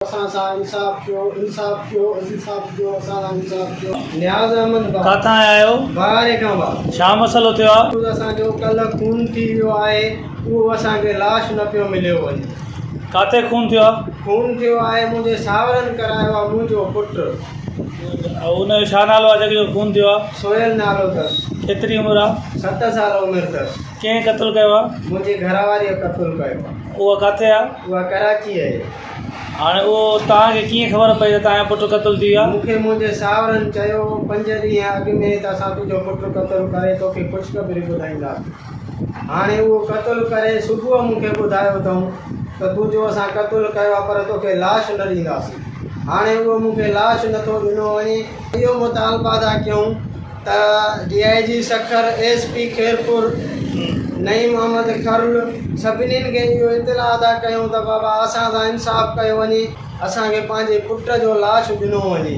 इंसाफ कयो न्याज़ अहमद किथां आया आहियो? बाहरे खां बा छा मसइलो थियो आहे? असांजो कल्ह खून थी वियो आहे, उहो असांखे लाश न पियो मिलियो वञे। किथे खून थियो आहे? खून थियो आहे मुंहिंजे सावरनि करायो आहे, मुंहिंजो पुटु। हुनजो छा नालो आहे जेको खून थियो आहे? सोहेल नालो अथसि। केतिरी उमिरि आहे? 7 साल उमिरि अथसि। कंहिं क़त्लु कयो आहे? मुंहिंजी घरवारीअ क़त्लु कयो आहे। उहा किथे आहे? उहा कराची आहे। हाणे उहो तव्हांखे कीअं ख़बर पई त तव्हांजो पुटु क़त्लु थी वियो आहे? मूंखे मुंहिंजे सावरनि चयो 5 ॾींहं अॻु में त असां तुंहिंजो पुटु क़त्लु करे तोखे ख़ुशख़बरी ॿुधाईंदासीं। हाणे उहो क़त्लु करे सुबुह मूंखे ॿुधायो अथऊं त तुंहिंजो असां क़त्लु कयो आहे, पर तोखे लाश न ॾींदासीं। हाणे उहो मूंखे लाश नथो ॾिनो वञे। इहो मुतालबा था कयूं त DIG सखर, SP खेरपुर, नईम अहमद खरुल, सभिनीनि खे इहो इतिलाह था कयूं त बाबा असां सां इंसाफ़ कयो वञे, असांखे पंहिंजे पुट जो लाश ॾिनो वञे।